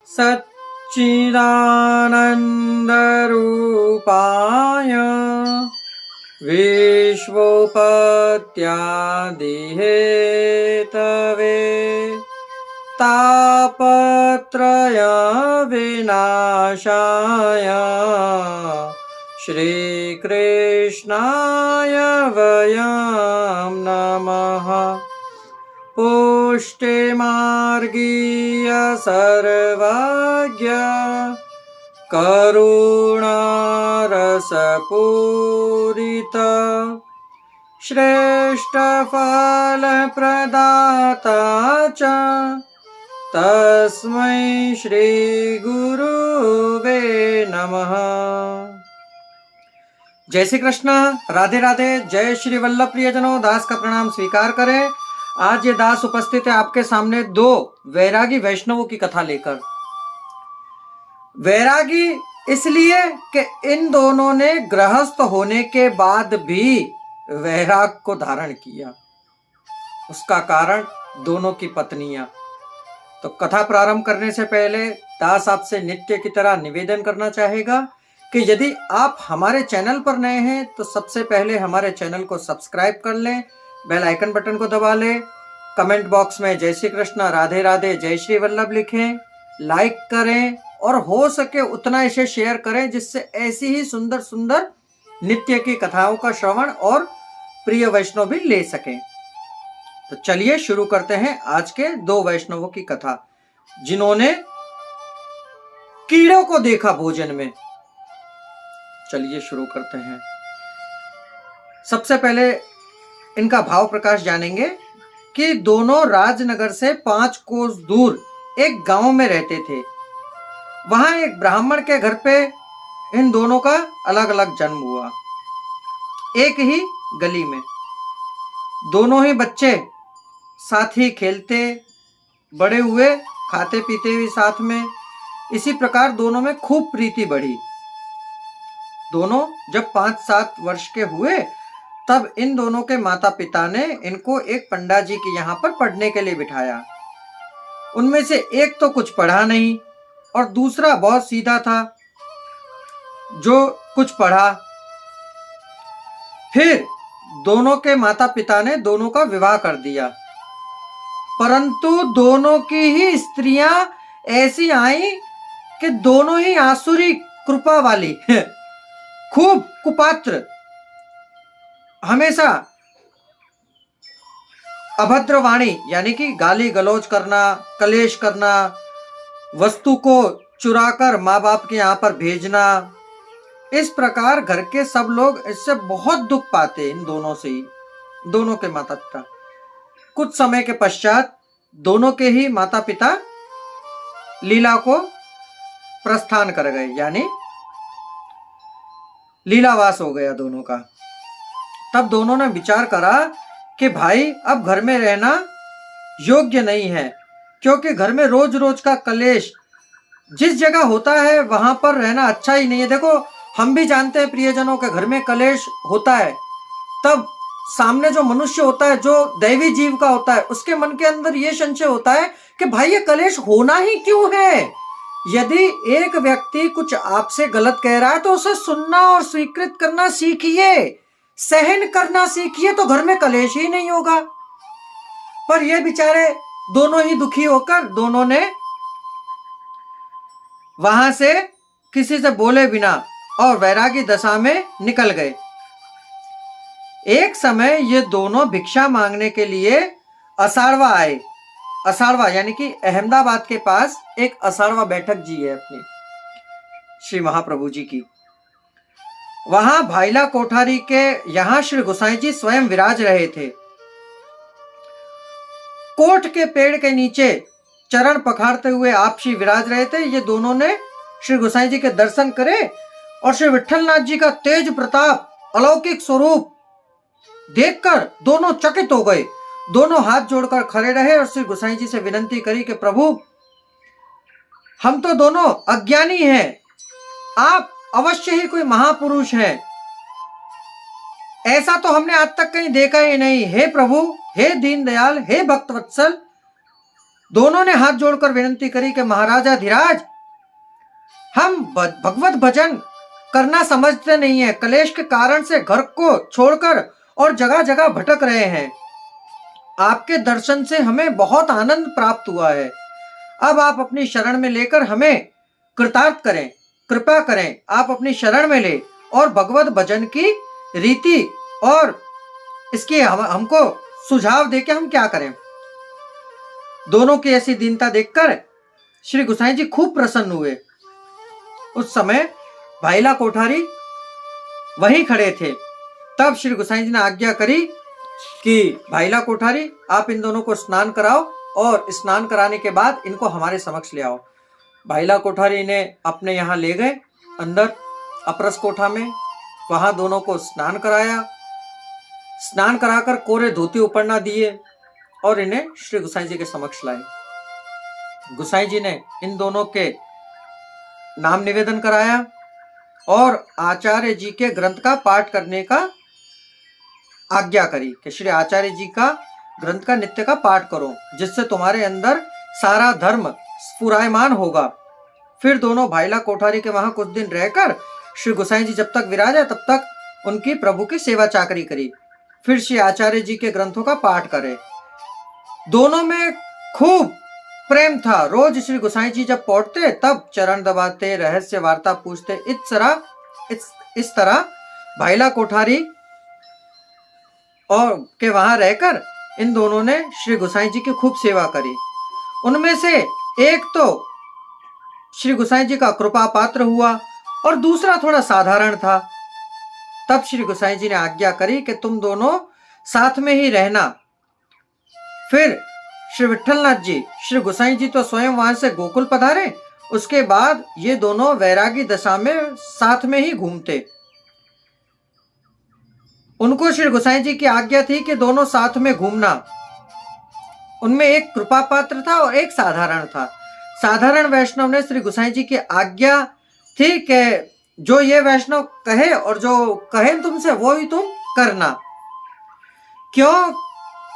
सच्चिदानन्दरूपाय विश्वोपत्यादिहेतवे तापत्रय विनाशाय श्रीकृष्णाय वयं नमः। पुष्टिमार्गीय सर्वज्ञ करुणारसपूरित श्रेष्ठफलप्रदाता च तस्मै श्रीगुरुवे नमः। जय श्री कृष्ण, राधे राधे। जय श्री वल्लभ प्रियजनों, दास का प्रणाम स्वीकार करें। आज ये दास उपस्थित है आपके सामने दो वैरागी वैष्णवों की कथा लेकर। वैरागी इसलिए कि इन दोनों ने गृहस्थ होने के बाद भी वैराग को धारण किया। उसका कारण दोनों की पत्नियां। तो कथा प्रारंभ करने से पहले दास आपसे नित्य की तरह निवेदन करना चाहेगा कि यदि आप हमारे चैनल पर नए हैं तो सबसे पहले हमारे चैनल को सब्सक्राइब कर लें, बेल आइकन बटन को दबा लें, कमेंट बॉक्स में जय श्री कृष्ण, राधे राधे, जय श्री वल्लभ लिखें, लाइक करें और हो सके उतना इसे शेयर करें जिससे ऐसी ही सुंदर सुंदर नित्य की कथाओं का श्रवण और प्रिय वैष्णव भी ले सकें। तो चलिए शुरू करते हैं आज के दो वैष्णवों की कथा जिन्होंने कीड़ों को देखा भोजन में। चलिए शुरू करते हैं। सबसे पहले इनका भाव प्रकाश जानेंगे कि दोनों राजनगर से 5 कोस दूर एक गांव में रहते थे। वहां एक ब्राह्मण के घर पे इन दोनों का अलग अलग जन्म हुआ। एक ही गली में दोनों ही बच्चे साथ ही खेलते बड़े हुए, खाते पीते भी साथ में। इसी प्रकार दोनों में खूब प्रीति बढ़ी। दोनों जब 5-7 वर्ष के हुए तब इन दोनों के माता पिता ने इनको एक पंडा जी के यहाँ पर पढ़ने के लिए बिठाया। उनमें से एक तो कुछ पढ़ा नहीं और दूसरा बहुत सीधा था जो कुछ पढ़ा। फिर दोनों के माता पिता ने दोनों का विवाह कर दिया, परंतु दोनों की ही स्त्रियां ऐसी आई कि दोनों ही आसुरी कृपा वाली, खूब कुपात्र, हमेशा अभद्र वाणी यानी कि गाली गलौज करना, कलेश करना, वस्तु को चुराकर माँ बाप के यहाँ पर भेजना। इस प्रकार घर के सब लोग इससे बहुत दुख पाते, इन दोनों से ही, दोनों के माता पिता। कुछ समय के पश्चात दोनों के ही माता पिता लीला को प्रस्थान कर गए, यानी लीलावास हो गया दोनों का। तब दोनों ने विचार करा कि भाई अब घर में रहना योग्य नहीं है, क्योंकि घर में रोज रोज का कलेश जिस जगह होता है वहां पर रहना अच्छा ही नहीं है। देखो, हम भी जानते हैं प्रियजनों के घर में कलेश होता है, तब सामने जो मनुष्य होता है, जो दैवी जीव का होता है, उसके मन के अंदर यह संशय होता है कि भाई ये कलेश होना ही क्यों है। यदि एक व्यक्ति कुछ आपसे गलत कह रहा है तो उसे सुनना और स्वीकृत करना सीखिए, सहन करना सीखिए, तो घर में कलेश ही नहीं होगा। पर ये बेचारे दोनों ही दुखी होकर दोनों ने वहां से किसी से बोले बिना और वैरागी दशा में निकल गए। एक समय ये दोनों भिक्षा मांगने के लिए असाड़वा आए। असाड़वा यानी कि अहमदाबाद के पास एक असाड़वा बैठक जी है अपनी, श्री महाप्रभु जी की। वहां भाईला कोठारी के यहां श्री गोसाई जी स्वयं विराज रहे थे। कोट के पेड़ के नीचे चरण पखारते हुए आप श्री विराज रहे थे। ये दोनों ने श्री गोसाई जी के दर्शन करे और श्री विठलनाथ जी का तेज प्रताप, अलौकिक स्वरूप देखकर दोनों चकित हो गए। दोनों हाथ जोड़कर खड़े रहे और श्री गोसाई जी से विनती करी कि प्रभु, हम तो दोनों अज्ञानी हैं, आप अवश्य ही कोई महापुरुष हैं, ऐसा तो हमने आज तक कहीं देखा ही नहीं। हे प्रभु, हे दीनदयाल, हे भक्तवत्सल, दोनों ने हाथ जोड़कर विनती करी कि महाराजा धीराज, हम भगवत भजन करना समझते नहीं है, कलेश के कारण से घर को छोड़कर और जगह जगह भटक रहे हैं। आपके दर्शन से हमें बहुत आनंद प्राप्त हुआ है। अब आप अपनी शरण में लेकर हमें कृतार्थ करें, कृपा करें, आप अपनी शरण में ले और भगवत भजन की रीति और इसकी हमको सुझाव देके हम क्या करें। दोनों की ऐसी दीनता देखकर श्री गोसाई जी खूब प्रसन्न हुए। उस समय भाईला कोठारी वहीं खड़े थे। तब श्री गोसाई जी ने आज्ञा करी कि भाईला कोठारी, आप इन दोनों को स्नान कराओ और स्नान कराने के बाद इनको हमारे समक्ष ले आओ। भाईला कोठारी ने अपने यहाँ ले गए अंदर अपरस कोठा में, वहां दोनों को स्नान कराया। स्नान कराकर कोरे धोती उपरना दिए और इन्हें श्री गोसाई जी के समक्ष लाए। गोसाई जी ने इन दोनों के नाम निवेदन कराया और आचार्य जी के ग्रंथ का पाठ करने का आज्ञा करी कि श्री आचार्य जी का ग्रंथ का नित्य का पाठ करो, जिससे तुम्हारे अंदर सारा धर्म स्फुरायमान होगा। फिर दोनों भाईला कोठारी के वहां कुछ दिन रहकर श्री गोसाई जी जब तक विराजे तब तक उनकी प्रभु की सेवा चाकरी करी। फिर श्री आचार्य जी के ग्रंथों का पाठ करे। दोनों में खूब प्रेम था। रोज श्री गोसाई जी जब पहुंचते तब चरण दबाते, रहस्य वार्ता पूछते। इस तरह भाईला कोठारी और के वहां रहकर इन दोनों ने श्री गोसाई जी की खूब सेवा करी। उनमें से एक तो श्री गोसाई जी का कृपा पात्र हुआ और दूसरा थोड़ा साधारण था। तब श्री गोसाई जी ने आज्ञा करी कि तुम दोनों साथ में ही रहना। फिर श्री विठलनाथ जी, श्री गोसाई जी तो स्वयं वहां से गोकुल पधारे, उसके बाद ये दोनों वैरागी दशा में साथ में ही घूमते। उनको श्री गोसाई जी की आज्ञा थी कि दोनों साथ में घूमना। उनमें एक कृपा पात्र था और एक साधारण था। साधारण वैष्णव ने श्री गोसाई जी की आज्ञा थी कि जो ये वैष्णव कहे और जो कहे तुमसे वो ही तुम करना। क्यों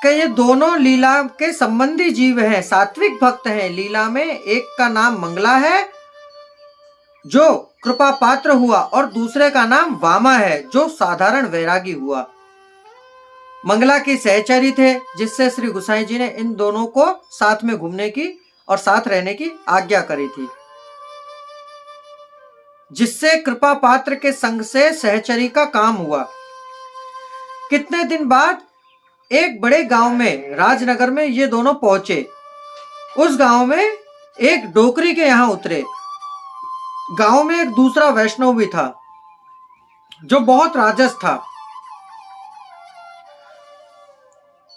कि ये दोनों लीला के संबंधी जीव हैं, सात्विक भक्त हैं। लीला में एक का नाम मंगला है जो कृपा पात्र हुआ और दूसरे का नाम वामा है जो साधारण वैरागी हुआ। मंगला की सहचरी थे, जिससे श्री गोसाई जी ने इन दोनों को साथ में घूमने की और साथ रहने की आज्ञा करी थी, जिससे कृपा पात्र के संग से सहचरी का काम हुआ। कितने दिन बाद एक बड़े गांव में, राजनगर में ये दोनों पहुंचे। उस गांव में एक डोकरी के यहां उतरे। गांव में एक दूसरा वैष्णव भी था जो बहुत राजस था।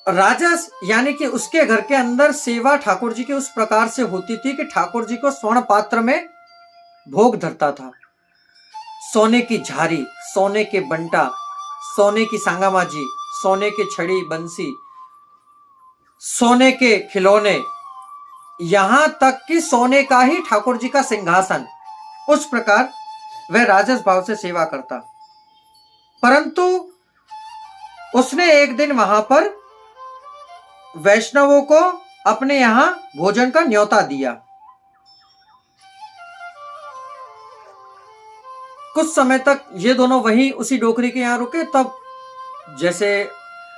राजस यानी कि उसके घर के अंदर सेवा ठाकुर जी की उस प्रकार से होती थी कि ठाकुर जी को स्वर्ण पात्र में भोग धरता था। सोने की झारी, सोने के बंटा, सोने की सांगामाजी, सोने के छड़ी बंसी, सोने के खिलौने, यहां तक कि सोने का ही ठाकुर जी का सिंहासन। उस प्रकार वह राजस भाव से सेवा करता। परंतु उसने एक दिन वहां पर वैष्णवों को अपने यहां भोजन का न्योता दिया। कुछ समय तक ये दोनों वहीं उसी डोकरी के यहां रुके। तब जैसे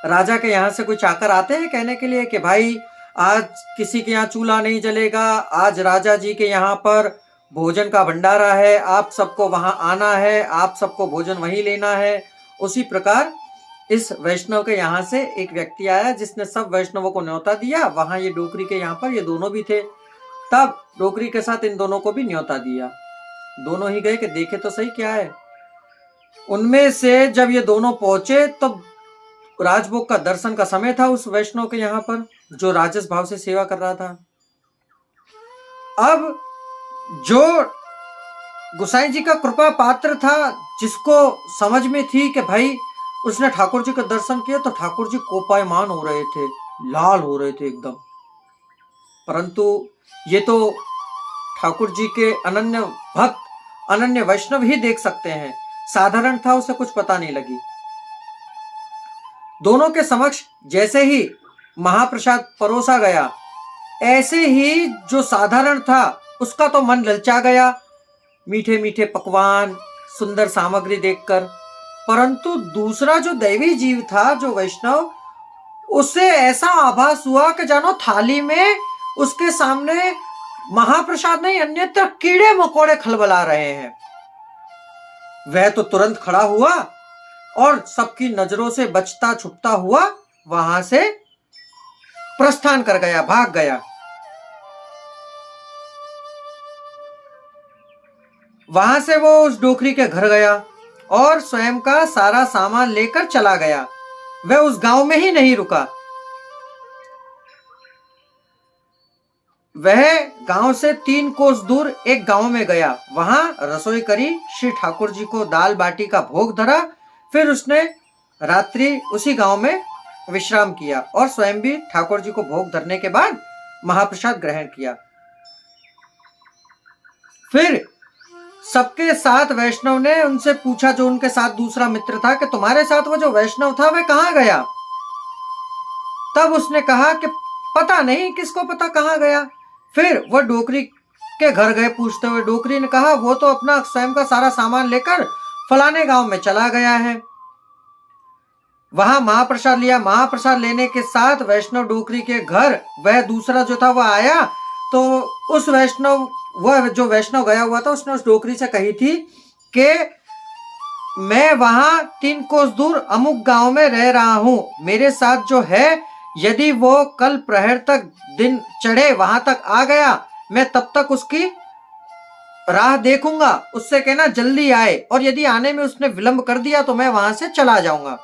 राजा के यहां से कोई चाकर आते हैं कहने के लिए कि भाई आज किसी के यहाँ चूल्हा नहीं जलेगा, आज राजा जी के यहाँ पर भोजन का भंडारा है, आप सबको वहां आना है, आप सबको भोजन वहीं लेना है। उसी प्रकार इस वैष्णव के यहाँ से एक व्यक्ति आया जिसने सब वैष्णवों को न्योता दिया। वहां ये डोकरी के यहाँ पर ये दोनों भी थे। तब डोकरी के साथ इन दोनों को भी न्योता दिया। दोनों ही गए कि देखे तो सही क्या है। उनमें से जब ये दोनों पहुंचे तब राजभोग का दर्शन का समय था उस वैष्णव के यहाँ पर जो राजस भाव से सेवा कर रहा था। अब जो गोसाई जी का कृपा पात्र था, जिसको समझ में थी कि भाई उसने ठाकुर जी का दर्शन किया, तो ठाकुर जी कोपायमान हो रहे थे, लाल हो रहे थे एकदम। परंतु ये तो ठाकुर जी के अनन्य भक्त, अनन्य वैष्णव ही देख सकते हैं। साधारण था, उसे कुछ पता नहीं लगी। दोनों के समक्ष जैसे ही महाप्रसाद परोसा गया ऐसे ही जो साधारण था उसका तो मन ललचा गया मीठे मीठे पकवान, सुंदर सामग्री देखकर। परंतु दूसरा जो दैवी जीव था, जो वैष्णव, उसे ऐसा आभास हुआ कि जानो थाली में उसके सामने महाप्रसाद नहीं, अन्यत्र कीड़े मकोड़े खलबला रहे हैं। वह तो तुरंत खड़ा हुआ और सबकी नजरों से बचता छुपता हुआ वहां से प्रस्थान कर गया, भाग गया। वहां से वो उस डोकरी के घर गया और स्वयं का सारा सामान लेकर चला गया। वह उस गांव में ही नहीं रुका। वह गांव से 3 कोस दूर एक गांव में गया। वहां रसोई करी, श्री ठाकुर जी को दाल बाटी का भोग धरा। फिर उसने रात्रि उसी गांव में विश्राम किया और स्वयं भी ठाकुर जी को भोग धरने के बाद महाप्रसाद ग्रहण किया। फिर सबके साथ वैष्णव ने उनसे पूछा, जो उनके साथ दूसरा मित्र था, कि तुम्हारे साथ वो जो वैष्णव था वह कहां गया? तब उसने कहा कि पता नहीं, किसको पता कहां गया। फिर वह डोकरी के घर गए पूछते हुए। डोकरी ने कहा वो तो अपना स्वयं का सारा सामान लेकर फलाने गांव में चला गया है, वहां महाप्रसाद लिया। महाप्रसाद लेने के साथ वैष्णव डोकरी के घर वह दूसरा जो था वह आया, तो उस वैष्णव, वह जो वैष्णव गया हुआ था, उसने उस डोकरी से कही थी कि मैं वहां 3 कोस दूर अमुक गांव में रह रहा हूं, मेरे साथ जो है, यदि वो कल प्रहर तक दिन चढ़े वहां तक आ गया, मैं तब तक उसकी राह देखूंगा, उससे कहना जल्दी आए, और यदि आने में उसने विलंब कर दिया तो मैं वहां से चला जाऊंगा।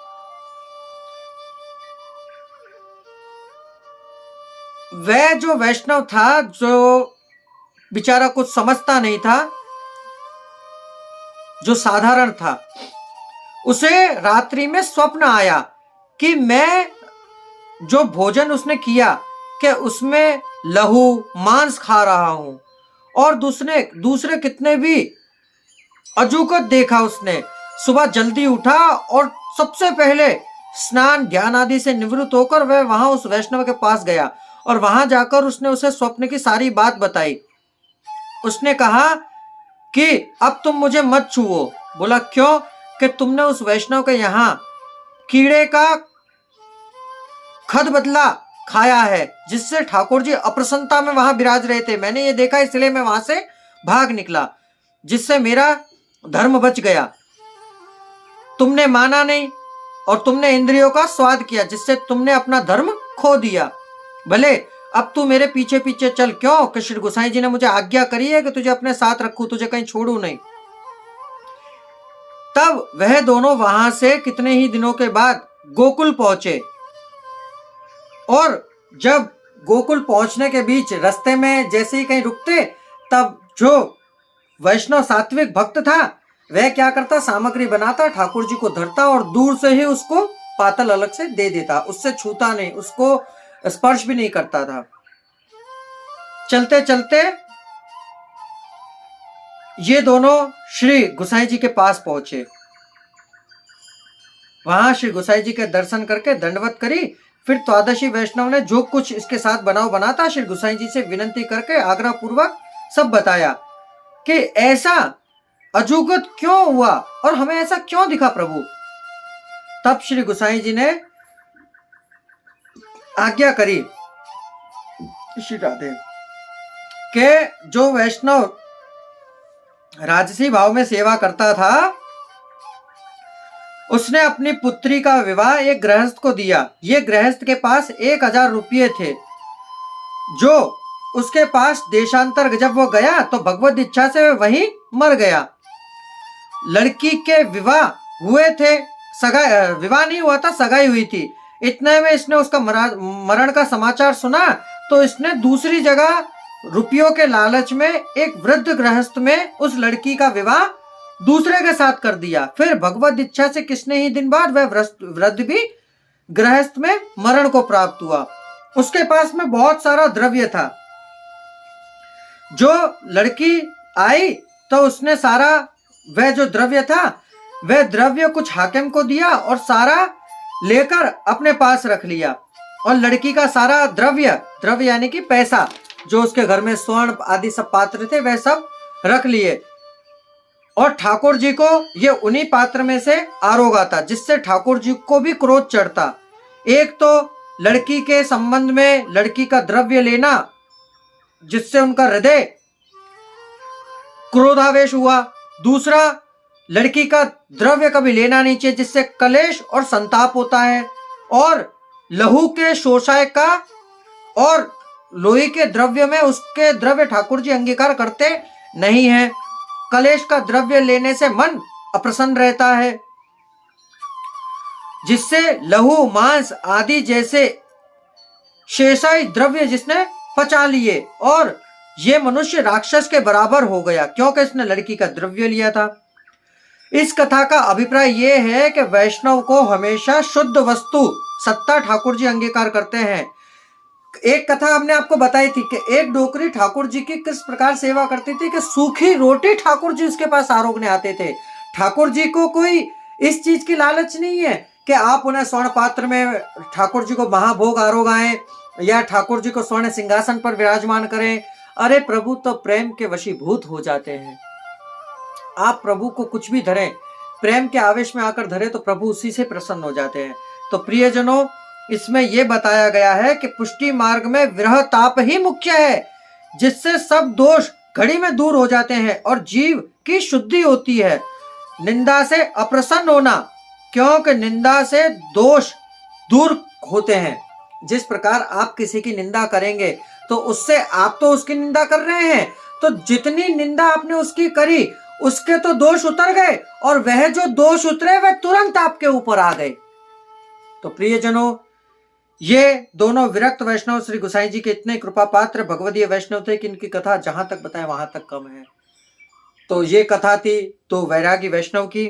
वह जो वैष्णव था, जो बेचारा कुछ समझता नहीं था, जो साधारण था, उसे रात्रि में स्वप्न आया कि मैं जो भोजन उसने किया कि उसमें लहू मांस खा रहा हूं, और दूसरे कितने भी अजूकत देखा उसने। सुबह जल्दी उठा और सबसे पहले स्नान ध्यान आदि से निवृत्त होकर वह वहां उस वैष्णव के पास गया और वहां जाकर उसने उसे स्वप्न की सारी बात बताई। उसने कहा कि अब तुम मुझे मत छुओ। बोला क्यों? कि तुमने उस वैष्णव के यहां कीड़े का खद बदला खाया है, जिससे ठाकुर जी अप्रसन्नता में वहां विराज रहे थे। मैंने ये देखा, इसलिए मैं वहां से भाग निकला, जिससे मेरा धर्म बच गया। तुमने माना नहीं और तुमने इंद्रियों का स्वाद किया, जिससे तुमने अपना धर्म खो दिया। भले अब तू मेरे पीछे पीछे चल। क्यों? कि श्री गोसाई जी ने मुझे आज्ञा करी है कि तुझे अपने साथ रखूं, तुझे कहीं छोड़ू नहीं। तब वह दोनों वहां से कितने ही दिनों के बाद गोकुल पहुंचे, और जब गोकुल पहुंचने के बीच रास्ते में जैसे ही कहीं रुकते, तब जो वैष्णव सात्विक भक्त था वह क्या करता, सामग्री बनाता, ठाकुर जी को धरता और दूर से ही उसको पातल अलग से दे देता, उससे छूता नहीं, उसको स्पर्श भी नहीं करता था। चलते चलते ये दोनों श्री गोसाई जी के पास पहुंचे। वहां श्री गोसाई जी के दर्शन करके दंडवत करी। फिर द्वादशी वैष्णव ने जो कुछ इसके साथ बनाता श्री गोसाई जी से विनंती करके आग्रह पूर्वक सब बताया कि ऐसा अजूगत क्यों हुआ और हमें ऐसा क्यों दिखा प्रभु। तब श्री गोसाई जी ने आज्ञा करी श्री राधे के जो वैष्णव राजसी भाव में सेवा करता था, उसने अपनी पुत्री का विवाह एक गृहस्थ को दिया। ये गृहस्थ के पास 1000 रुपये थे, जो उसके पास देशांतर जब वो गया तो भगवत इच्छा से वहीं मर गया। लड़की के विवाह हुए थे, विवाह नहीं हुआ था, सगाई हुई थी। इतने में इसने उसका मरण का समाचार सुना, तो इसने दूसरी जगह रुपयों के लालच में एक वृद्ध गृहस्थ में उस लड़की का विवाह दूसरे के साथ कर दिया। फिर भगवत इच्छा से कितने ही दिन बाद वह वृद्ध भी गृहस्थ में मरण को प्राप्त हुआ। उसके पास में बहुत सारा द्रव्य था। जो लड़की आई तो उसने सारा वह जो द्रव्य था वह द्रव्य कुछ हाकिम को दिया और सारा लेकर अपने पास रख लिया। और लड़की का सारा द्रव्य, द्रव्य यानी कि पैसा, जो उसके घर में स्वर्ण आदि सब पात्र थे वह सब रख लिए। और ठाकुर जी को ये उन्हीं पात्र में से आरोग आता, जिससे ठाकुर जी को भी क्रोध चढ़ता। एक तो लड़की के संबंध में लड़की का द्रव्य लेना, जिससे उनका हृदय क्रोधावेश हुआ। दूसरा, लड़की का द्रव्य कभी लेना नहीं चाहिए, जिससे कलेश और संताप होता है। और लहू के शोषाय का और लोही के द्रव्य में उसके द्रव्य ठाकुर जी अंगीकार करते नहीं है। कलेश का द्रव्य लेने से मन अप्रसन्न रहता है, जिससे लहू मांस आदि जैसे शेषाई द्रव्य जिसने पचा लिए, और ये मनुष्य राक्षस के बराबर हो गया, क्योंकि इसने लड़की का द्रव्य लिया था। इस कथा का अभिप्राय यह है कि वैष्णव को हमेशा शुद्ध वस्तु सत्ता ठाकुर जी अंगीकार करते हैं। एक कथा हमने आपको बताई थी कि एक डोकरी ठाकुर जी की किस प्रकार सेवा करती थी कि सूखी रोटी ठाकुर जी उसके पास आरोगने आते थे। ठाकुर जी को कोई इस चीज की लालच नहीं है कि आप उन्हें स्वर्ण पात्र में ठाकुर जी को महाभोग आरोगाएं या ठाकुर जी को स्वर्ण सिंहासन पर विराजमान करें। अरे प्रभु तो प्रेम के वशीभूत हो जाते हैं। आप प्रभु को कुछ भी धरें, प्रेम के आवेश में आकर धरे तो प्रभु उसी से प्रसन्न हो जाते हैं। तो प्रियजनों, इसमें यह बताया गया है कि पुष्टि मार्ग में विरह ताप ही मुख्य है, जिससे सब दोष घड़ी में दूर हो जाते हैं और जीव की शुद्धि होती है। निंदा से अप्रसन्न होना, क्योंकि निंदा से दोष दूर होते हैं। जिस प्रकार आप किसी की निंदा करेंगे तो उससे आप तो उसकी निंदा कर रहे हैं, तो जितनी निंदा आपने उसकी करी उसके तो दोष उतर गए, और वह जो दोष उतरे वह तुरंत आपके ऊपर आ गए। तो प्रियजनों, ये दोनों विरक्त वैष्णव श्री गोसाई जी के इतने कृपा पात्र भगवदीय वैष्णव थे कि इनकी कथा जहां तक बताए वहां तक कम है। तो ये कथा थी तो वैरागी वैष्णव की।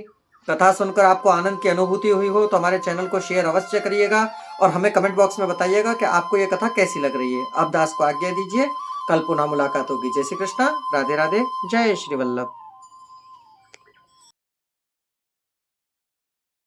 कथा सुनकर आपको आनंद की अनुभूति हुई हो तो हमारे चैनल को शेयर अवश्य करिएगा और हमें कमेंट बॉक्स में बताइएगा कि आपको ये कथा कैसी लग रही है। अब दास को आज्ञा दीजिए, कल पुनः मुलाकात होगी। जय श्री कृष्णा, राधे राधे, जय श्री वल्लभ।